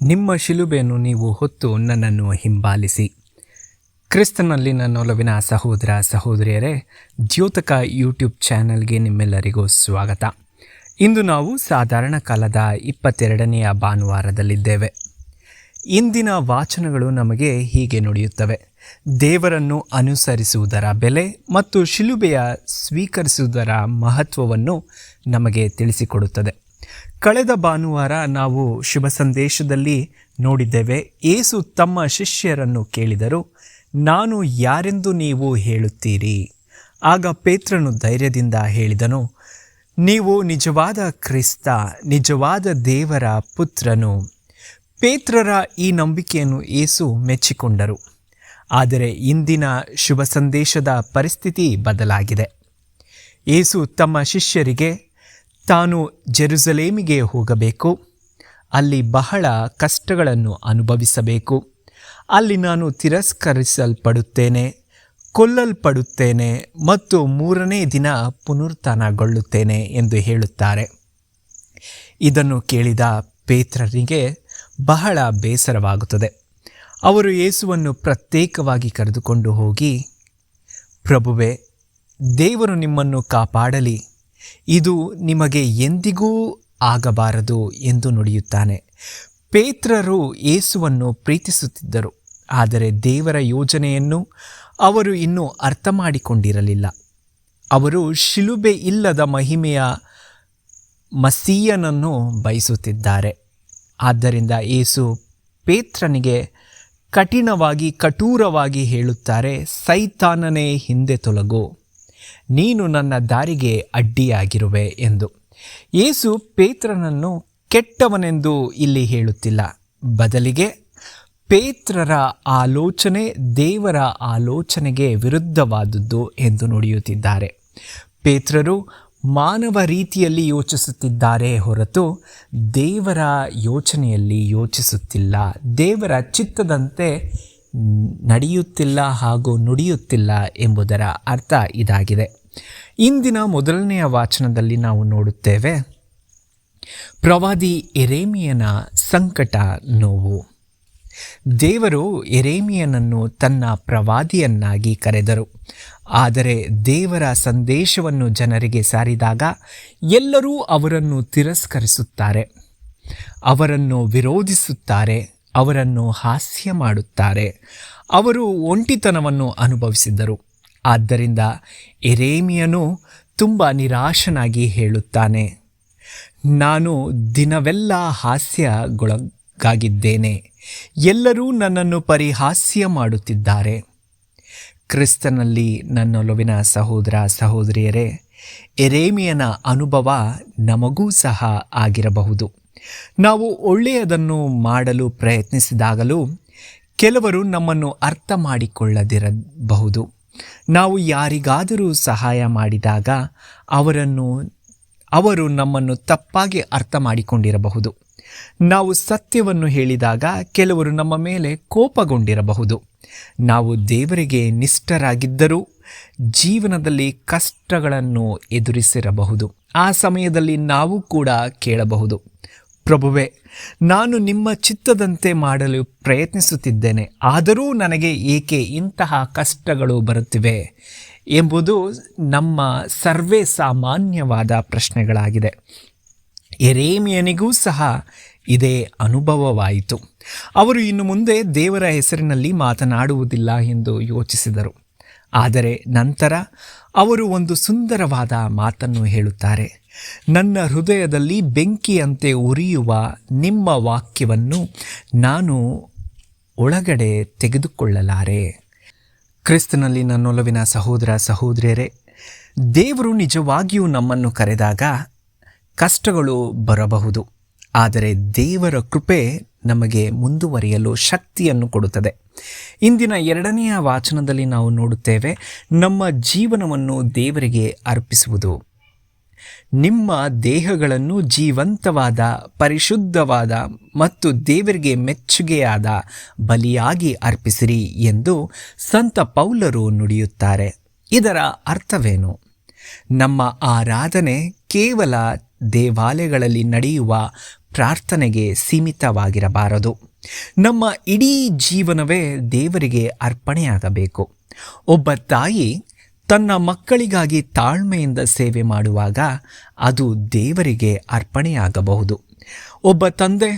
ನಿಮ್ಮ ಶಿಲುಬೆಯನ್ನು ನೀವು ಹೊತ್ತು ನನ್ನನ್ನು ಹಿಂಬಾಲಿಸಿ. ಕ್ರಿಸ್ತನಲ್ಲಿ ನನ್ನೊಲವಿನ ಸಹೋದರ ಸಹೋದರಿಯರೇ, ದ್ಯೋತಕ ಯೂಟ್ಯೂಬ್ ಚಾನಲ್ಗೆ ನಿಮ್ಮೆಲ್ಲರಿಗೂ ಸ್ವಾಗತ. ಇಂದು ನಾವು ಸಾಧಾರಣ ಕಾಲದ 22ನೆಯ ಭಾನುವಾರದಲ್ಲಿದ್ದೇವೆ. ಇಂದಿನ ವಾಚನಗಳು ನಮಗೆ ಹೀಗೆ ನುಡಿಯುತ್ತವೆ: ದೇವರನ್ನು ಅನುಸರಿಸುವುದರ ಬೆಲೆ ಮತ್ತು ಶಿಲುಬೆಯ ಸ್ವೀಕರಿಸುವುದರ ಮಹತ್ವವನ್ನು ನಮಗೆ ತಿಳಿಸಿಕೊಡುತ್ತದೆ. ಕಳೆದ ಭಾನುವಾರ ನಾವು ಶುಭ ಸಂದೇಶದಲ್ಲಿ ನೋಡಿದ್ದೇವೆ, ಯೇಸು ತಮ್ಮ ಶಿಷ್ಯರನ್ನು ಕೇಳಿದರು, ನಾನು ಯಾರೆಂದು ನೀವು ಹೇಳುತ್ತೀರಿ? ಆಗ ಪೇತ್ರನು ಧೈರ್ಯದಿಂದ ಹೇಳಿದನು, ನೀವು ನಿಜವಾದ ಕ್ರಿಸ್ತ, ನಿಜವಾದ ದೇವರ ಪುತ್ರನು. ಪೇತ್ರರ ಈ ನಂಬಿಕೆಯನ್ನು ಯೇಸು ಮೆಚ್ಚಿಕೊಂಡರು. ಆದರೆ ಇಂದಿನ ಶುಭ ಸಂದೇಶದ ಪರಿಸ್ಥಿತಿ ಬದಲಾಗಿದೆ. ಯೇಸು ತಮ್ಮ ಶಿಷ್ಯರಿಗೆ ತಾನು ಜೆರುಸಲೇಮಿಗೆ ಹೋಗಬೇಕು, ಅಲ್ಲಿ ಬಹಳ ಕಷ್ಟಗಳನ್ನು ಅನುಭವಿಸಬೇಕು, ಅಲ್ಲಿ ನಾನು ತಿರಸ್ಕರಿಸಲ್ಪಡುತ್ತೇನೆ, ಕೊಲ್ಲಲ್ಪಡುತ್ತೇನೆ ಮತ್ತು 3ನೇ ದಿನ ಪುನರುತ್ಥಾನಗೊಳ್ಳುತ್ತೇನೆ ಎಂದು ಹೇಳುತ್ತಾರೆ. ಇದನ್ನು ಕೇಳಿದ ಪೇತ್ರನಿಗೆ ಬಹಳ ಬೇಸರವಾಗುತ್ತದೆ. ಅವರು ಯೇಸುವನ್ನು ಪ್ರತ್ಯೇಕವಾಗಿ ಕರೆದುಕೊಂಡು ಹೋಗಿ, ಪ್ರಭುವೇ, ದೇವರು ನಿಮ್ಮನ್ನು ಕಾಪಾಡಲಿ, ಇದು ನಿಮಗೆ ಎಂದಿಗೂ ಆಗಬಾರದು ಎಂದು ನುಡಿಯುತ್ತಾನೆ. ಪೇತ್ರರು ಯೇಸುವನ್ನು ಪ್ರೀತಿಸುತ್ತಿದ್ದರು, ಆದರೆ ದೇವರ ಯೋಜನೆಯನ್ನು ಅವರು ಇನ್ನೂ ಅರ್ಥ ಮಾಡಿಕೊಂಡಿರಲಿಲ್ಲ. ಅವರು ಶಿಲುಬೆ ಇಲ್ಲದ ಮಹಿಮೆಯ ಮಸೀಯನನ್ನು ಬಯಸುತ್ತಿದ್ದಾರೆ. ಆದ್ದರಿಂದ ಯೇಸು ಪೇತ್ರನಿಗೆ ಕಠೋರವಾಗಿ ಹೇಳುತ್ತಾರೆ, ಸೈತಾನನೇ, ಹಿಂದೆ ತೊಲಗು, ನೀನು ನನ್ನ ದಾರಿಗೆ ಅಡ್ಡಿಯಾಗಿರುವೆ ಎಂದು. ಯೇಸು ಪೇತ್ರನನ್ನು ಕೆಟ್ಟವನೆಂದು ಇಲ್ಲಿ ಹೇಳುತ್ತಿಲ್ಲ, ಬದಲಿಗೆ ಪೇತ್ರರ ಆಲೋಚನೆ ದೇವರ ಆಲೋಚನೆಗೆ ವಿರುದ್ಧವಾದದ್ದು ಎಂದು ನುಡಿಯುತ್ತಿದ್ದಾರೆ. ಪೇತ್ರರು ಮಾನವ ರೀತಿಯಲ್ಲಿ ಯೋಚಿಸುತ್ತಿದ್ದಾರೆ ಹೊರತು ದೇವರ ಯೋಚನೆಯಲ್ಲಿ ಯೋಚಿಸುತ್ತಿಲ್ಲ, ದೇವರ ಚಿತ್ತದಂತೆ ನಡೆಯುತ್ತಿಲ್ಲ ಹಾಗೂ ನುಡಿಯುತ್ತಿಲ್ಲ ಎಂಬುದರ ಅರ್ಥ ಇದಾಗಿದೆ. ಇಂದಿನ ಮೊದಲನೆಯ ವಾಚನದಲ್ಲಿ ನಾವು ನೋಡುತ್ತೇವೆ, ಪ್ರವಾದಿ ಯೆರೆಮೀಯನ ಸಂಕಟ, ನೋವು. ದೇವರು ಯೆರೆಮೀಯನನ್ನು ತನ್ನ ಪ್ರವಾದಿಯನ್ನಾಗಿ ಕರೆದರು. ಆದರೆ ದೇವರ ಸಂದೇಶವನ್ನು ಜನರಿಗೆ ಸಾರಿದಾಗ ಎಲ್ಲರೂ ಅವರನ್ನು ತಿರಸ್ಕರಿಸುತ್ತಾರೆ, ಅವರನ್ನು ವಿರೋಧಿಸುತ್ತಾರೆ, ಅವರನ್ನು ಹಾಸ್ಯ ಮಾಡುತ್ತಾರೆ. ಅವರು ಒಂಟಿತನವನ್ನು ಅನುಭವಿಸಿದರು. ಆದ್ದರಿಂದ ಯೆರೆಮೀಯನು ತುಂಬ ನಿರಾಶನಾಗಿ ಹೇಳುತ್ತಾನೆ, ನಾನು ದಿನವೆಲ್ಲ ಹಾಸ್ಯಗೊಳಗಾಗಿದ್ದೇನೆ, ಎಲ್ಲರೂ ನನ್ನನ್ನು ಪರಿಹಾಸ್ಯ ಮಾಡುತ್ತಿದ್ದಾರೆ. ಕ್ರಿಸ್ತನಲ್ಲಿ ನನ್ನೊಲವಿನ ಸಹೋದರ ಸಹೋದರಿಯರೇ, ಯೆರೆಮೀಯನ ಅನುಭವ ನಮಗೂ ಸಹ ಆಗಿರಬಹುದು. ನಾವು ಒಳ್ಳೆಯದನ್ನು ಮಾಡಲು ಪ್ರಯತ್ನಿಸಿದಾಗಲೂ ಕೆಲವರು ನಮ್ಮನ್ನು ಅರ್ಥ ಮಾಡಿಕೊಳ್ಳದಿರಬಹುದು. ನಾವು ಯಾರಿಗಾದರೂ ಸಹಾಯ ಮಾಡಿದಾಗ ಅವರು ನಮ್ಮನ್ನು ತಪ್ಪಾಗಿ ಅರ್ಥ ಮಾಡಿಕೊಂಡಿರಬಹುದು. ನಾವು ಸತ್ಯವನ್ನು ಹೇಳಿದಾಗ ಕೆಲವರು ನಮ್ಮ ಮೇಲೆ ಕೋಪಗೊಂಡಿರಬಹುದು. ನಾವು ದೇವರಿಗೆ ನಿಷ್ಠರಾಗಿದ್ದರೂ ಜೀವನದಲ್ಲಿ ಕಷ್ಟಗಳನ್ನು ಎದುರಿಸಿರಬಹುದು. ಆ ಸಮಯದಲ್ಲಿ ನಾವು ಕೂಡ ಕೇಳಬಹುದು, ಪ್ರಭುವೇ, ನಾನು ನಿಮ್ಮ ಚಿತ್ತದಂತೆ ಮಾಡಲು ಪ್ರಯತ್ನಿಸುತ್ತಿದ್ದೇನೆ, ಆದರೂ ನನಗೆ ಏಕೆ ಇಂತಹ ಕಷ್ಟಗಳು ಬರುತ್ತಿವೆ ಎಂಬುದು ನಮ್ಮ ಸರ್ವೇ ಸಾಮಾನ್ಯವಾದ ಪ್ರಶ್ನೆಗಳಾಗಿದೆ. ಯೆರೆಮೀಯನಿಗೂ ಸಹ ಇದೇ ಅನುಭವವಾಯಿತು. ಅವರು ಇನ್ನು ಮುಂದೆ ದೇವರ ಹೆಸರಿನಲ್ಲಿ ಮಾತನಾಡುವುದಿಲ್ಲ ಎಂದು ಯೋಚಿಸಿದರು. ಆದರೆ ನಂತರ ಅವರು ಒಂದು ಸುಂದರವಾದ ಮಾತನ್ನು ಹೇಳುತ್ತಾರೆ, ನನ್ನ ಹೃದಯದಲ್ಲಿ ಬೆಂಕಿಯಂತೆ ಉರಿಯುವ ನಿಮ್ಮ ವಾಕ್ಯವನ್ನು ನಾನು ಒಳಗಡೆ ತೆಗೆದುಕೊಳ್ಳಲಾರೆ. ಕ್ರಿಸ್ತನಲ್ಲಿ ನನ್ನೊಲವಿನ ಸಹೋದರ ಸಹೋದರಿಯರೇ, ದೇವರು ನಿಜವಾಗಿಯೂ ನಮ್ಮನ್ನು ಕರೆದಾಗ ಕಷ್ಟಗಳು ಬರಬಹುದು, ಆದರೆ ದೇವರ ಕೃಪೆ ನಮಗೆ ಮುಂದುವರಿಯಲು ಶಕ್ತಿಯನ್ನು ಕೊಡುತ್ತದೆ. ಇಂದಿನ 2ನೆಯ ವಾಚನದಲ್ಲಿ ನಾವು ನೋಡುತ್ತೇವೆ, ನಮ್ಮ ಜೀವನವನ್ನು ದೇವರಿಗೆ ಅರ್ಪಿಸುವುದು. ನಿಮ್ಮ ದೇಹಗಳನ್ನು ಜೀವಂತವಾದ, ಪರಿಶುದ್ಧವಾದ ಮತ್ತು ದೇವರಿಗೆ ಮೆಚ್ಚುಗೆಯಾದ ಬಲಿಯಾಗಿ ಅರ್ಪಿಸಿರಿ ಎಂದು ಸಂತ ಪೌಲರು ನುಡಿಯುತ್ತಾರೆ. ಇದರ ಅರ್ಥವೇನು? ನಮ್ಮ ಆರಾಧನೆ ಕೇವಲ ದೇವಾಲಯಗಳಲ್ಲಿ ನಡೆಯುವ ಪ್ರಾರ್ಥನೆಗೆ ಸೀಮಿತವಾಗಿರಬಾರದು. ನಮ್ಮ ಇಡೀ ಜೀವನವೇ ದೇವರಿಗೆ ಅರ್ಪಣೆಯಾಗಬೇಕು. ಒಬ್ಬ ತಾಯಿ ತನ್ನ ಮಕ್ಕಳಿಗಾಗಿ ತಾಳ್ಮೆಯಿಂದ ಸೇವೆ ಮಾಡುವಾಗ ಅದು ದೇವರಿಗೆ ಅರ್ಪಣೆಯಾಗಬಹುದು. ಒಬ್ಬ ತಂದೆ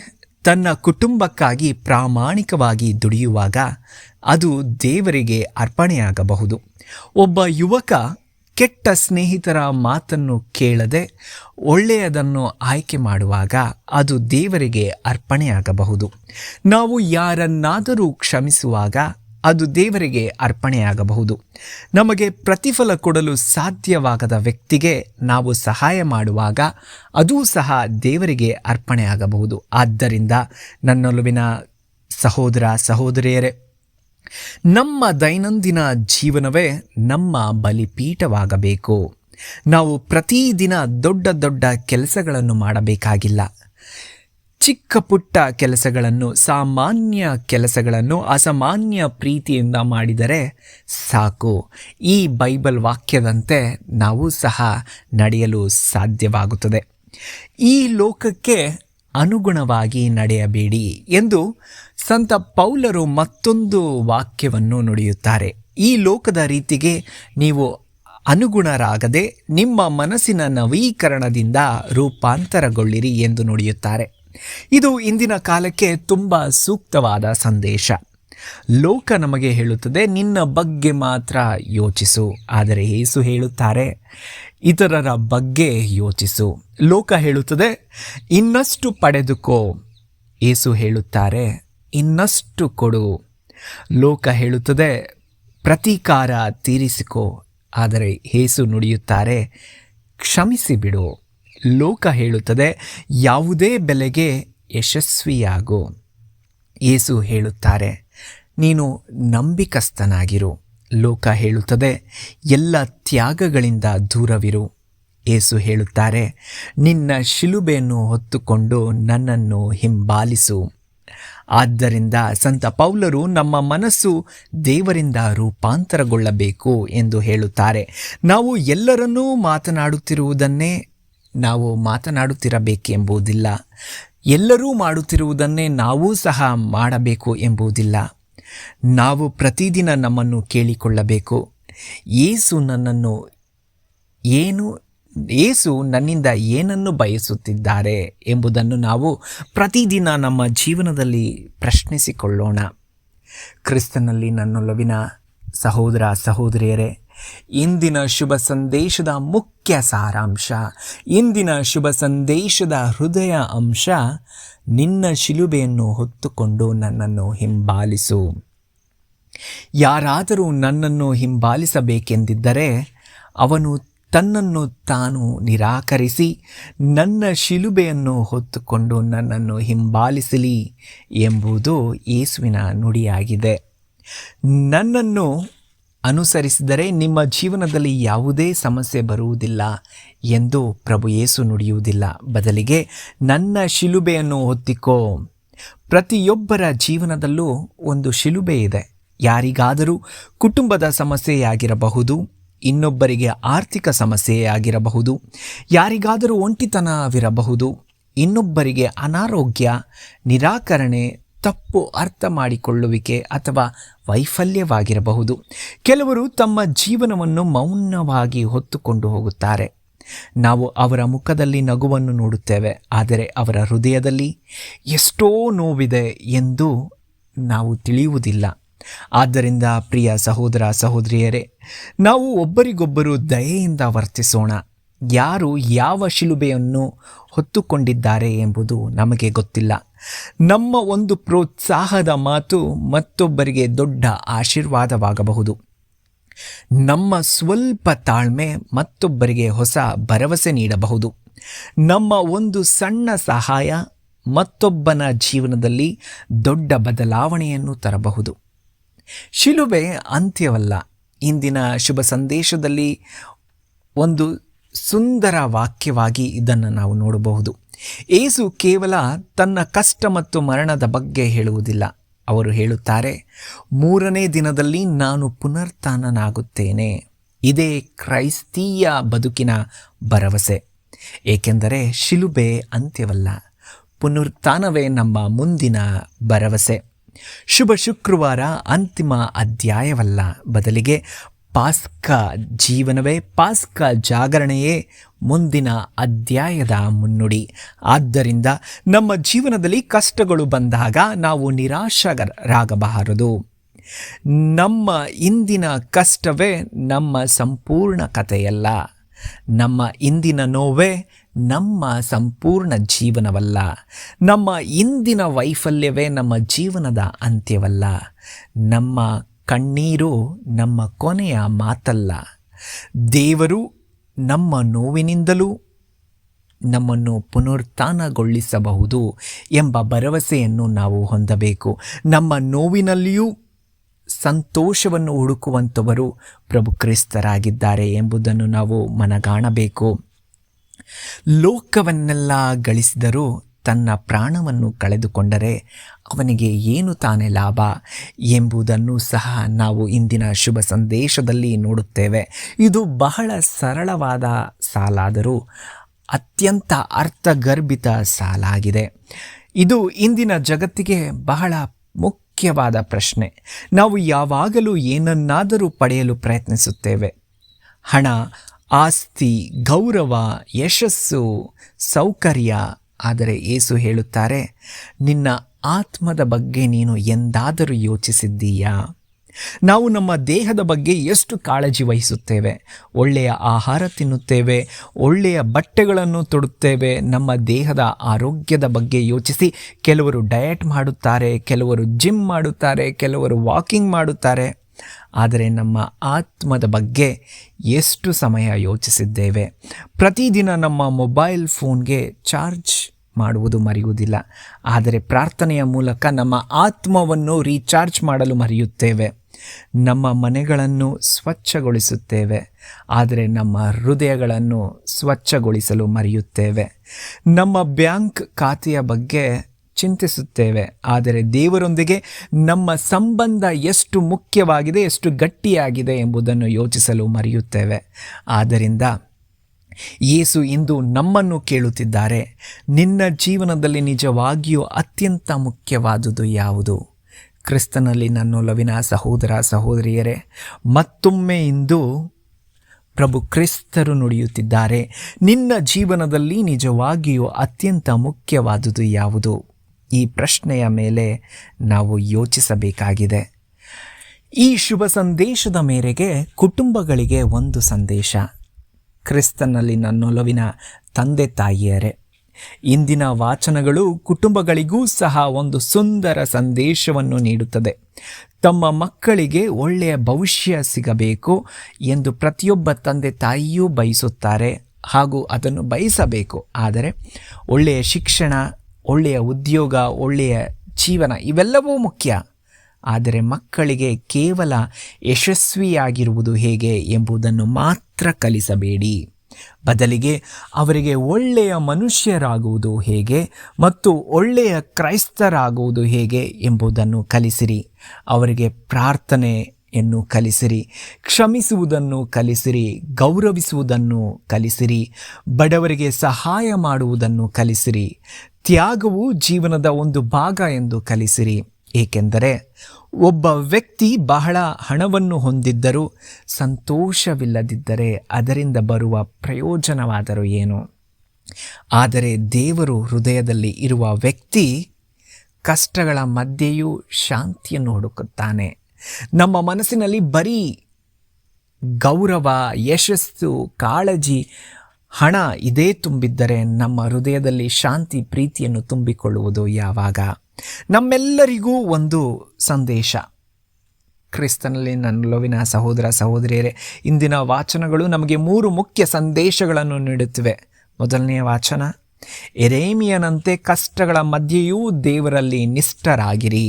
ತನ್ನ ಕುಟುಂಬಕ್ಕಾಗಿ ಪ್ರಾಮಾಣಿಕವಾಗಿ ದುಡಿಯುವಾಗ ಅದು ದೇವರಿಗೆ ಅರ್ಪಣೆಯಾಗಬಹುದು. ಒಬ್ಬ ಯುವಕ ಕೆಟ್ಟ ಸ್ನೇಹಿತರ ಮಾತನ್ನು ಕೇಳದೆ ಒಳ್ಳೆಯದನ್ನು ಆಯ್ಕೆ ಮಾಡುವಾಗ ಅದು ದೇವರಿಗೆ ಅರ್ಪಣೆಯಾಗಬಹುದು. ನಾವು ಯಾರನ್ನಾದರೂ ಕ್ಷಮಿಸುವಾಗ ಅದು ದೇವರಿಗೆ ಅರ್ಪಣೆಯಾಗಬಹುದು. ನಮಗೆ ಪ್ರತಿಫಲ ಕೊಡಲು ಸಾಧ್ಯವಾಗದ ವ್ಯಕ್ತಿಗೆ ನಾವು ಸಹಾಯ ಮಾಡುವಾಗ ಅದೂ ಸಹ ದೇವರಿಗೆ ಅರ್ಪಣೆಯಾಗಬಹುದು. ಆದ್ದರಿಂದ ನನ್ನೊಲವಿನ ಸಹೋದರ ಸಹೋದರಿಯರೇ, ನಮ್ಮ ದೈನಂದಿನ ಜೀವನವೇ ನಮ್ಮ ಬಲಿಪೀಠವಾಗಬೇಕು. ನಾವು ಪ್ರತಿದಿನ ದೊಡ್ಡ ದೊಡ್ಡ ಕೆಲಸಗಳನ್ನು ಮಾಡಬೇಕಾಗಿಲ್ಲ. ಚಿಕ್ಕ ಪುಟ್ಟ ಕೆಲಸಗಳನ್ನು, ಸಾಮಾನ್ಯ ಕೆಲಸಗಳನ್ನು ಅಸಾಮಾನ್ಯ ಪ್ರೀತಿಯಿಂದ ಮಾಡಿದರೆ ಸಾಕು. ಈ ಬೈಬಲ್ ವಾಕ್ಯದಂತೆ ನಾವು ಸಹ ನಡೆಯಲು ಸಾಧ್ಯವಾಗುತ್ತದೆ. ಈ ಲೋಕಕ್ಕೆ ಅನುಗುಣವಾಗಿ ನಡೆಯಬೇಡಿ ಎಂದು ಸಂತ ಪೌಲರು ಮತ್ತೊಂದು ವಾಕ್ಯವನ್ನು ನುಡಿಯುತ್ತಾರೆ. ಈ ಲೋಕದ ರೀತಿಗೆ ನೀವು ಅನುಗುಣರಾಗದೆ ನಿಮ್ಮ ಮನಸ್ಸಿನ ನವೀಕರಣದಿಂದ ರೂಪಾಂತರಗೊಳ್ಳಿರಿ ಎಂದು ನುಡಿಯುತ್ತಾರೆ. ಇದು ಇಂದಿನ ಕಾಲಕ್ಕೆ ತುಂಬ ಸೂಕ್ತವಾದ ಸಂದೇಶ. ಲೋಕ ನಮಗೆ ಹೇಳುತ್ತದೆ, ನಿನ್ನ ಬಗ್ಗೆ ಮಾತ್ರ ಯೋಚಿಸು. ಆದರೆ ಯೇಸು ಹೇಳುತ್ತಾರೆ, ಇತರರ ಬಗ್ಗೆ ಯೋಚಿಸು. ಲೋಕ ಹೇಳುತ್ತದೆ, ಇನ್ನಷ್ಟು ಪಡೆದುಕೋ. ಯೇಸು ಹೇಳುತ್ತಾರೆ, ಇನ್ನಷ್ಟು ಕೊಡು. ಲೋಕ ಹೇಳುತ್ತದೆ, ಪ್ರತೀಕಾರ ತೀರಿಸಿಕೋ. ಆದರೆ ಯೇಸು ನುಡಿಯುತ್ತಾರೆ, ಕ್ಷಮಿಸಿ ಬಿಡು. ಲೋಕ ಹೇಳುತ್ತದೆ, ಯಾವುದೇ ಬೆಲೆಗೆ ಯಶಸ್ವಿಯಾಗು. ಯೇಸು ಹೇಳುತ್ತಾರೆ, ನೀನು ನಂಬಿಕಸ್ಥನಾಗಿರು. ಲೋಕ ಹೇಳುತ್ತದೆ, ಎಲ್ಲ ತ್ಯಾಗಗಳಿಂದ ದೂರವಿರು. ಯೇಸು ಹೇಳುತ್ತಾರೆ, ನಿನ್ನ ಶಿಲುಬೆಯನ್ನು ಹೊತ್ತುಕೊಂಡು ನನ್ನನ್ನು ಹಿಂಬಾಲಿಸು. ಆದ್ದರಿಂದ ಸಂತ ಪೌಲರು ನಮ್ಮ ಮನಸ್ಸು ದೇವರಿಂದ ರೂಪಾಂತರಗೊಳ್ಳಬೇಕು ಎಂದು ಹೇಳುತ್ತಾರೆ. ನಾವು ಎಲ್ಲರನ್ನೂ ಮಾತನಾಡುತ್ತಿರುವುದನ್ನೇ ನಾವು ಮಾತನಾಡುತ್ತಿರಬೇಕೆಂಬುದಿಲ್ಲ. ಎಲ್ಲರೂ ಮಾಡುತ್ತಿರುವುದನ್ನೇ ನಾವೂ ಸಹ ಮಾಡಬೇಕು ಎಂಬುದಿಲ್ಲ. ನಾವು ಪ್ರತಿದಿನ ನಮ್ಮನ್ನು ಕೇಳಿಕೊಳ್ಳಬೇಕು, ಯೇಸು ನನ್ನಿಂದ ಏನನ್ನು ಬಯಸುತ್ತಿದ್ದಾರೆ ಎಂಬುದನ್ನು ನಾವು ಪ್ರತಿದಿನ ನಮ್ಮ ಜೀವನದಲ್ಲಿ ಪ್ರಶ್ನಿಸಿಕೊಳ್ಳೋಣ. ಕ್ರಿಸ್ತನಲ್ಲಿ ನನ್ನೊಲವಿನ ಸಹೋದರ ಸಹೋದರಿಯರೇ, ಇಂದಿನ ಶುಭ ಸಂದೇಶದ ಮುಖ್ಯ ಸಾರಾಂಶ, ಇಂದಿನ ಶುಭ ಸಂದೇಶದ ಹೃದಯ ಅಂಶ, ನಿನ್ನ ಶಿಲುಬೆಯನ್ನು ಹೊತ್ತುಕೊಂಡು ನನ್ನನ್ನು ಹಿಂಬಾಲಿಸು. ಯಾರಾದರೂ ನನ್ನನ್ನು ಹಿಂಬಾಲಿಸಬೇಕೆಂದಿದ್ದರೆ ಅವನು ತನ್ನನ್ನು ತಾನು ನಿರಾಕರಿಸಿ ನನ್ನ ಶಿಲುಬೆಯನ್ನು ಹೊತ್ತುಕೊಂಡು ನನ್ನನ್ನು ಹಿಂಬಾಲಿಸಲಿ ಎಂಬುದು ಯೇಸುವಿನ ನುಡಿಯಾಗಿದೆ. ನನ್ನನ್ನು ಅನುಸರಿಸಿದರೆ ನಿಮ್ಮ ಜೀವನದಲ್ಲಿ ಯಾವುದೇ ಸಮಸ್ಯೆ ಬರುವುದಿಲ್ಲ ಎಂದು ಪ್ರಭು ಯೇಸು ನುಡಿಯುವುದಿಲ್ಲ. ಬದಲಿಗೆ ನನ್ನ ಶಿಲುಬೆಯನ್ನು ಹೊತ್ತಿಕೋ. ಪ್ರತಿಯೊಬ್ಬರ ಜೀವನದಲ್ಲೂ ಒಂದು ಶಿಲುಬೆ ಇದೆ. ಯಾರಿಗಾದರೂ ಕುಟುಂಬದ ಸಮಸ್ಯೆಯಾಗಿರಬಹುದು, ಇನ್ನೊಬ್ಬರಿಗೆ ಆರ್ಥಿಕ ಸಮಸ್ಯೆಯಾಗಿರಬಹುದು, ಯಾರಿಗಾದರೂ ಒಂಟಿತನವಿರಬಹುದು, ಇನ್ನೊಬ್ಬರಿಗೆ ಅನಾರೋಗ್ಯ, ನಿರಾಕರಣೆ, ತಪ್ಪು ಅರ್ಥ ಮಾಡಿಕೊಳ್ಳುವಿಕೆ ಅಥವಾ ವೈಫಲ್ಯವಾಗಿರಬಹುದು. ಕೆಲವರು ತಮ್ಮ ಜೀವನವನ್ನು ಮೌನವಾಗಿ ಹೊತ್ತುಕೊಂಡು ಹೋಗುತ್ತಾರೆ. ನಾವು ಅವರ ಮುಖದಲ್ಲಿ ನಗುವನ್ನು ನೋಡುತ್ತೇವೆ, ಆದರೆ ಅವರ ಹೃದಯದಲ್ಲಿ ಎಷ್ಟೋ ನೋವಿದೆ ಎಂದು ನಾವು ತಿಳಿಯುವುದಿಲ್ಲ. ಆದ್ದರಿಂದ ಪ್ರಿಯ ಸಹೋದರ ಸಹೋದರಿಯರೇ, ನಾವು ಒಬ್ಬರಿಗೊಬ್ಬರು ದಯೆಯಿಂದ ವರ್ತಿಸೋಣ. ಯಾರು ಯಾವ ಶಿಲುಬೆಯನ್ನು ಹೊತ್ತುಕೊಂಡಿದ್ದಾರೆ ಎಂಬುದು ನಮಗೆ ಗೊತ್ತಿಲ್ಲ. ನಮ್ಮ ಒಂದು ಪ್ರೋತ್ಸಾಹದ ಮಾತು ಮತ್ತೊಬ್ಬರಿಗೆ ದೊಡ್ಡ ಆಶೀರ್ವಾದವಾಗಬಹುದು. ನಮ್ಮ ಸ್ವಲ್ಪ ತಾಳ್ಮೆ ಮತ್ತೊಬ್ಬರಿಗೆ ಹೊಸ ಭರವಸೆ ನೀಡಬಹುದು. ನಮ್ಮ ಒಂದು ಸಣ್ಣ ಸಹಾಯ ಮತ್ತೊಬ್ಬನ ಜೀವನದಲ್ಲಿ ದೊಡ್ಡ ಬದಲಾವಣೆಯನ್ನು ತರಬಹುದು. ಶಿಲುಬೆ ಅಂತ್ಯವಲ್ಲ. ಇಂದಿನ ಶುಭ ಸಂದೇಶದಲ್ಲಿ ಒಂದು ಸುಂದರ ವಾಕ್ಯವಾಗಿ ಇದನ್ನು ನಾವು ನೋಡಬಹುದು. ಯೇಸು ಕೇವಲ ತನ್ನ ಕಷ್ಟ ಮತ್ತು ಮರಣದ ಬಗ್ಗೆ ಹೇಳುವುದಿಲ್ಲ. ಅವರು ಹೇಳುತ್ತಾರೆ, 3ನೇ ದಿನದಲ್ಲಿ ನಾನು ಪುನರುತ್ಥಾನನಾಗುತ್ತೇನೆ. ಇದೇ ಕ್ರೈಸ್ತೀಯ ಬದುಕಿನ ಭರವಸೆ. ಏಕೆಂದರೆ ಶಿಲುಬೆ ಅಂತ್ಯವಲ್ಲ, ಪುನರುತ್ಥಾನವೇ ನಮ್ಮ ಮುಂದಿನ ಭರವಸೆ. ಶುಭ ಶುಕ್ರವಾರ ಅಂತಿಮ ಅಧ್ಯಾಯವಲ್ಲ, ಬದಲಿಗೆ ಪಾಸ್ಕ ಜೀವನವೇ, ಪಾಸ್ಕ ಜಾಗರಣೆಯೇ ಮುಂದಿನ ಅಧ್ಯಾಯದ ಮುನ್ನುಡಿ. ಆದ್ದರಿಂದ ನಮ್ಮ ಜೀವನದಲ್ಲಿ ಕಷ್ಟಗಳು ಬಂದಾಗ ನಾವು ನಿರಾಶರಾಗಬಾರದು. ನಮ್ಮ ಇಂದಿನ ಕಷ್ಟವೇ ನಮ್ಮ ಸಂಪೂರ್ಣ ಕಥೆಯಲ್ಲ, ನಮ್ಮ ಇಂದಿನ ನೋವೇ ನಮ್ಮ ಸಂಪೂರ್ಣ ಜೀವನವಲ್ಲ, ನಮ್ಮ ಇಂದಿನ ವೈಫಲ್ಯವೇ ನಮ್ಮ ಜೀವನದ ಅಂತ್ಯವಲ್ಲ, ನಮ್ಮ ಕಣ್ಣೀರು ನಮ್ಮ ಕೊನೆಯ ಮಾತಲ್ಲ. ದೇವರು ನಮ್ಮ ನೋವಿನಿಂದಲೂ ನಮ್ಮನ್ನು ಪುನರುತ್ಥಾನಗೊಳಿಸಬಹುದು ಎಂಬ ಭರವಸೆಯನ್ನು ನಾವು ಹೊಂದಬೇಕು. ನಮ್ಮ ನೋವಿನಲ್ಲಿಯೂ ಸಂತೋಷವನ್ನು ಹುಡುಕುವಂಥವರು ಪ್ರಭು ಕ್ರಿಸ್ತರಾಗಿದ್ದಾರೆ ಎಂಬುದನ್ನು ನಾವು ಮನಗಾಣಬೇಕು. ಲೋಕವನ್ನೆಲ್ಲ ಗಳಿಸಿದರೂ ತನ್ನ ಪ್ರಾಣವನ್ನು ಕಳೆದುಕೊಂಡರೆ ಅವನಿಗೆ ಏನು ತಾನೇ ಲಾಭ ಎಂಬುದನ್ನು ಸಹ ನಾವು ಇಂದಿನ ಶುಭ ಸಂದೇಶದಲ್ಲಿ ನೋಡುತ್ತೇವೆ. ಇದು ಬಹಳ ಸರಳವಾದ ಸಾಲಾದರೂ ಅತ್ಯಂತ ಅರ್ಥಗರ್ಭಿತ ಸಾಲಾಗಿದೆ. ಇದು ಇಂದಿನ ಜಗತ್ತಿಗೆ ಬಹಳ ಮುಖ್ಯವಾದ ಪ್ರಶ್ನೆ. ನಾವು ಯಾವಾಗಲೂ ಏನನ್ನಾದರೂ ಪಡೆಯಲು ಪ್ರಯತ್ನಿಸುತ್ತೇವೆ. ಹಣ, ಆಸ್ತಿ, ಗೌರವ, ಯಶಸ್ಸು, ಸೌಕರ್ಯ. ಆದರೆ ಯೇಸು ಹೇಳುತ್ತಾರೆ, ನಿನ್ನ ಆತ್ಮದ ಬಗ್ಗೆ ನೀನು ಎಂದಾದರೂ ಯೋಚಿಸಿದ್ದೀಯಾ? ನಾವು ನಮ್ಮ ದೇಹದ ಬಗ್ಗೆ ಎಷ್ಟು ಕಾಳಜಿ ವಹಿಸುತ್ತೇವೆ. ಒಳ್ಳೆಯ ಆಹಾರ ತಿನ್ನುತ್ತೇವೆ, ಒಳ್ಳೆಯ ಬಟ್ಟೆಗಳನ್ನು ತೊಡುತ್ತೇವೆ. ನಮ್ಮ ದೇಹದ ಆರೋಗ್ಯದ ಬಗ್ಗೆ ಯೋಚಿಸಿ ಕೆಲವರು ಡಯಟ್ ಮಾಡುತ್ತಾರೆ, ಕೆಲವರು ಜಿಮ್ ಮಾಡುತ್ತಾರೆ, ಕೆಲವರು ವಾಕಿಂಗ್ ಮಾಡುತ್ತಾರೆ. ಆದರೆ ನಮ್ಮ ಆತ್ಮದ ಬಗ್ಗೆ ಎಷ್ಟು ಸಮಯ ಯೋಚಿಸಿದ್ದೇವೆ? ಪ್ರತಿದಿನ ನಮ್ಮ ಮೊಬೈಲ್ ಫೋನ್ಗೆ ಚಾರ್ಜ್ ಮಾಡುವುದು ಮರೆಯುವುದಿಲ್ಲ, ಆದರೆ ಪ್ರಾರ್ಥನೆಯ ಮೂಲಕ ನಮ್ಮ ಆತ್ಮವನ್ನು ರೀಚಾರ್ಜ್ ಮಾಡಲು ಮರೆಯುತ್ತೇವೆ. ನಮ್ಮ ಮನೆಗಳನ್ನು ಸ್ವಚ್ಛಗೊಳಿಸುತ್ತೇವೆ, ಆದರೆ ನಮ್ಮ ಹೃದಯಗಳನ್ನು ಸ್ವಚ್ಛಗೊಳಿಸಲು ಮರೆಯುತ್ತೇವೆ. ನಮ್ಮ ಬ್ಯಾಂಕ್ ಖಾತೆಯ ಬಗ್ಗೆ ಚಿಂತಿಸುತ್ತೇವೆ, ಆದರೆ ದೇವರೊಂದಿಗೆ ನಮ್ಮ ಸಂಬಂಧ ಎಷ್ಟು ಮುಖ್ಯವಾಗಿದೆ, ಎಷ್ಟು ಗಟ್ಟಿಯಾಗಿದೆ ಎಂಬುದನ್ನು ಯೋಚಿಸಲು ಮರೆಯುತ್ತೇವೆ. ಆದ್ದರಿಂದ ಯೇಸು ಇಂದು ನಮ್ಮನ್ನು ಕೇಳುತ್ತಿದ್ದಾರೆ, ನಿನ್ನ ಜೀವನದಲ್ಲಿ ನಿಜವಾಗಿಯೂ ಅತ್ಯಂತ ಮುಖ್ಯವಾದುದು ಯಾವುದು? ಕ್ರಿಸ್ತನಲ್ಲಿ ನನ್ನೊಲವಿನ ಸಹೋದರ ಸಹೋದರಿಯರೇ, ಮತ್ತೊಮ್ಮೆ ಇಂದು ಪ್ರಭು ಕ್ರಿಸ್ತರು ನುಡಿಯುತ್ತಿದ್ದಾರೆ, ನಿನ್ನ ಜೀವನದಲ್ಲಿ ನಿಜವಾಗಿಯೂ ಅತ್ಯಂತ ಮುಖ್ಯವಾದುದು ಯಾವುದು? ಈ ಪ್ರಶ್ನೆಯ ಮೇಲೆ ನಾವು ಯೋಚಿಸಬೇಕಾಗಿದೆ. ಈ ಶುಭ ಸಂದೇಶದ ಮೇರೆಗೆ ಕುಟುಂಬಗಳಿಗೆ ಒಂದು ಸಂದೇಶ. ಕ್ರಿಸ್ತನಲ್ಲಿ ನನ್ನೊಲವಿನ ತಂದೆ ತಾಯಿಯರೇ, ಇಂದಿನ ವಾಚನಗಳು ಕುಟುಂಬಗಳಿಗೂ ಸಹ ಒಂದು ಸುಂದರ ಸಂದೇಶವನ್ನು ನೀಡುತ್ತದೆ. ತಮ್ಮ ಮಕ್ಕಳಿಗೆ ಒಳ್ಳೆಯ ಭವಿಷ್ಯ ಸಿಗಬೇಕು ಎಂದು ಪ್ರತಿಯೊಬ್ಬ ತಂದೆ ತಾಯಿಯೂ ಬಯಸುತ್ತಾರೆ, ಹಾಗೂ ಅದನ್ನು ಬಯಸಬೇಕು. ಆದರೆ ಒಳ್ಳೆಯ ಶಿಕ್ಷಣ, ಒಳ್ಳೆಯ ಉದ್ಯೋಗ, ಒಳ್ಳೆಯ ಜೀವನ ಇವೆಲ್ಲವೂ ಮುಖ್ಯ. ಆದರೆ ಮಕ್ಕಳಿಗೆ ಕೇವಲ ಯಶಸ್ವಿಯಾಗಿರುವುದು ಹೇಗೆ ಎಂಬುದನ್ನು ಮಾತ್ರ ಕಲಿಸಬೇಡಿ. ಬದಲಿಗೆ ಅವರಿಗೆ ಒಳ್ಳೆಯ ಮನುಷ್ಯರಾಗುವುದು ಹೇಗೆ ಮತ್ತು ಒಳ್ಳೆಯ ಕ್ರೈಸ್ತರಾಗುವುದು ಹೇಗೆ ಎಂಬುದನ್ನು ಕಲಿಸಿರಿ. ಅವರಿಗೆ ಪ್ರಾರ್ಥನೆಯನ್ನು ಕಲಿಸಿರಿ, ಕ್ಷಮಿಸುವುದನ್ನು ಕಲಿಸಿರಿ, ಗೌರವಿಸುವುದನ್ನು ಕಲಿಸಿರಿ, ಬಡವರಿಗೆ ಸಹಾಯ ಮಾಡುವುದನ್ನು ಕಲಿಸಿರಿ, ತ್ಯಾಗವು ಜೀವನದ ಒಂದು ಭಾಗ ಎಂದು ಕಲಿಸಿರಿ. ಏಕೆಂದರೆ ಒಬ್ಬ ವ್ಯಕ್ತಿ ಬಹಳ ಹಣವನ್ನು ಹೊಂದಿದ್ದರೂ ಸಂತೋಷವಿಲ್ಲದಿದ್ದರೆ ಅದರಿಂದ ಬರುವ ಪ್ರಯೋಜನವಾದರೂ ಏನು? ಆದರೆ ದೇವರು ಹೃದಯದಲ್ಲಿ ಇರುವ ವ್ಯಕ್ತಿ ಕಷ್ಟಗಳ ಮಧ್ಯೆಯೂ ಶಾಂತಿಯನ್ನು ಹುಡುಕುತ್ತಾನೆ. ನಮ್ಮ ಮನಸ್ಸಿನಲ್ಲಿ ಬರೀ ಗೌರವ, ಯಶಸ್ಸು, ಕಾಳಜಿ, ಹಣ ಇದೇ ತುಂಬಿದ್ದರೆ ನಮ್ಮ ಹೃದಯದಲ್ಲಿ ಶಾಂತಿ, ಪ್ರೀತಿಯನ್ನು ತುಂಬಿಕೊಳ್ಳುವುದು ಯಾವಾಗ? ನಮ್ಮೆಲ್ಲರಿಗೂ ಒಂದು ಸಂದೇಶ. ಕ್ರಿಸ್ತನಲ್ಲಿ ನನ್ನೊಲವಿನ ಸಹೋದರ ಸಹೋದರಿಯರೇ, ಇಂದಿನ ವಾಚನಗಳು ನಮಗೆ 3 ಮುಖ್ಯ ಸಂದೇಶಗಳನ್ನು ನೀಡುತ್ತಿವೆ. ಮೊದಲನೆಯ ವಾಚನ, ಯೆರೆಮೀಯನಂತೆ ಕಷ್ಟಗಳ ಮಧ್ಯೆಯೂ ದೇವರಲ್ಲಿ ನಿಷ್ಠರಾಗಿರಿ.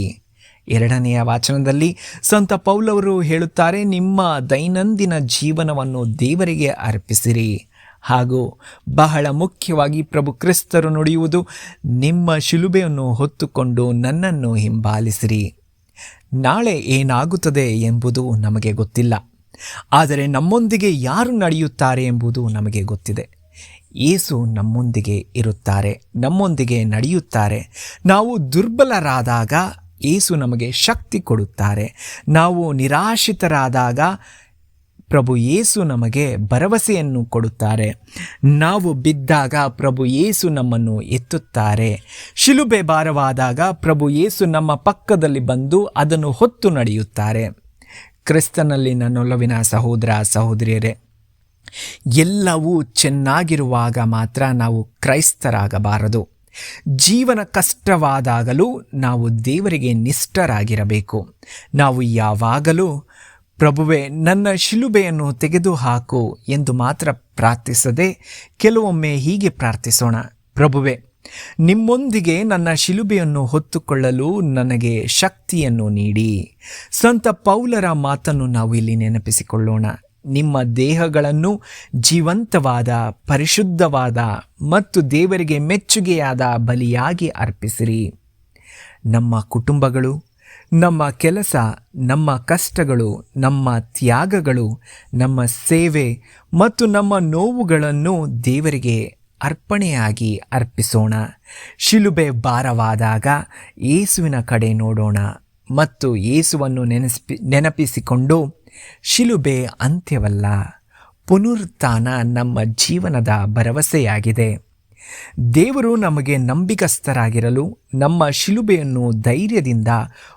ಎರಡನೆಯ ವಾಚನದಲ್ಲಿ ಸಂತ ಪೌಲವರು ಹೇಳುತ್ತಾರೆ, ನಿಮ್ಮ ದೈನಂದಿನ ಜೀವನವನ್ನು ದೇವರಿಗೆ ಅರ್ಪಿಸಿರಿ. ಹಾಗೂ ಬಹಳ ಮುಖ್ಯವಾಗಿ ಪ್ರಭು ಕ್ರಿಸ್ತರು ನುಡಿಯುವುದು, ನಿಮ್ಮ ಶಿಲುಬೆಯನ್ನು ಹೊತ್ತುಕೊಂಡು ನನ್ನನ್ನು ಹಿಂಬಾಲಿಸಿರಿ. ನಾಳೆ ಏನಾಗುತ್ತದೆ ಎಂಬುದು ನಮಗೆ ಗೊತ್ತಿಲ್ಲ, ಆದರೆ ನಮ್ಮೊಂದಿಗೆ ಯಾರು ನಡೆಯುತ್ತಾರೆ ಎಂಬುದು ನಮಗೆ ಗೊತ್ತಿದೆ. ಯೇಸು ನಮ್ಮೊಂದಿಗೆ ಇರುತ್ತಾರೆ, ನಮ್ಮೊಂದಿಗೆ ನಡೆಯುತ್ತಾರೆ. ನಾವು ದುರ್ಬಲರಾದಾಗ ಯೇಸು ನಮಗೆ ಶಕ್ತಿ ಕೊಡುತ್ತಾರೆ. ನಾವು ನಿರಾಶಿತರಾದಾಗ ಪ್ರಭು ಯೇಸು ನಮಗೆ ಭರವಸೆಯನ್ನು ಕೊಡುತ್ತಾರೆ. ನಾವು ಬಿದ್ದಾಗ ಪ್ರಭು ಯೇಸು ನಮ್ಮನ್ನು ಎತ್ತುತ್ತಾರೆ. ಶಿಲುಬೆ ಭಾರವಾದಾಗ ಪ್ರಭು ಯೇಸು ನಮ್ಮ ಪಕ್ಕದಲ್ಲಿ ಬಂದು ಅದನ್ನು ಹೊತ್ತು ನಡೆಯುತ್ತಾರೆ. ಕ್ರಿಸ್ತನಲ್ಲಿ ನನ್ನೊಲವಿನ ಸಹೋದರ ಸಹೋದರಿಯರೇ, ಎಲ್ಲವೂ ಚೆನ್ನಾಗಿರುವಾಗ ಮಾತ್ರ ನಾವು ಕ್ರೈಸ್ತರಾಗಬಾರದು. ಜೀವನ ಕಷ್ಟವಾದಾಗಲೂ ನಾವು ದೇವರಿಗೆ ನಿಷ್ಠರಾಗಿರಬೇಕು. ನಾವು ಯಾವಾಗಲೂ ಪ್ರಭುವೇ ನನ್ನ ಶಿಲುಬೆಯನ್ನು ತೆಗೆದುಹಾಕು ಎಂದು ಮಾತ್ರ ಪ್ರಾರ್ಥಿಸದೆ ಕೆಲವೊಮ್ಮೆ ಹೀಗೆ ಪ್ರಾರ್ಥಿಸೋಣ, ಪ್ರಭುವೇ ನಿಮ್ಮೊಂದಿಗೆ ನನ್ನ ಶಿಲುಬೆಯನ್ನು ಹೊತ್ತುಕೊಳ್ಳಲು ನನಗೆ ಶಕ್ತಿಯನ್ನು ನೀಡಿ. ಸಂತ ಪೌಲರ ಮಾತನ್ನು ನಾವು ಇಲ್ಲಿ ನೆನಪಿಸಿಕೊಳ್ಳೋಣ. ನಿಮ್ಮ ದೇಹಗಳನ್ನು ಜೀವಂತವಾದ, ಪರಿಶುದ್ಧವಾದ ಮತ್ತು ದೇವರಿಗೆ ಮೆಚ್ಚುಗೆಯಾದ ಬಲಿಯಾಗಿ ಅರ್ಪಿಸಿರಿ. ನಮ್ಮ ಕುಟುಂಬಗಳು, ನಮ್ಮ ಕೆಲಸ, ನಮ್ಮ ಕಷ್ಟಗಳು, ನಮ್ಮ ತ್ಯಾಗಗಳು, ನಮ್ಮ ಸೇವೆ ಮತ್ತು ನಮ್ಮ ನೋವುಗಳನ್ನು ದೇವರಿಗೆ ಅರ್ಪಣೆಯಾಗಿ ಅರ್ಪಿಸೋಣ. ಶಿಲುಬೆ ಭಾರವಾದಾಗ ಯೇಸುವಿನ ಕಡೆ ನೋಡೋಣ ಮತ್ತು ಯೇಸುವನ್ನು ನೆನಪಿಸಿಕೊಂಡು ಶಿಲುಬೆ ಅಂತ್ಯವಲ್ಲ, ಪುನರುತ್ಥಾನ ನಮ್ಮ ಜೀವನದ ಭರವಸೆಯಾಗಿದೆ. ದೇವರು ನಮಗೆ ನಂಬಿಕಸ್ಥರಾಗಿರಲು, ನಮ್ಮ ಶಿಲುಬೆಯನ್ನು ಧೈರ್ಯದಿಂದ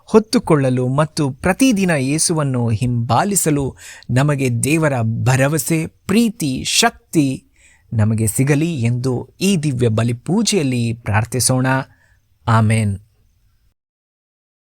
ಹೊತ್ತುಕೊಳ್ಳಲು ಮತ್ತು ಪ್ರತಿದಿನ ಯೇಸುವನ್ನು ಹಿಂಬಾಲಿಸಲು ನಮಗೆ ದೇವರ ಭರವಸೆ, ಪ್ರೀತಿ, ಶಕ್ತಿ ನಮಗೆ ಸಿಗಲಿ ಎಂದು ಈ ದಿವ್ಯ ಬಲಿಪೂಜೆಯಲ್ಲಿ ಪ್ರಾರ್ಥಿಸೋಣ. ಆಮೇನ್.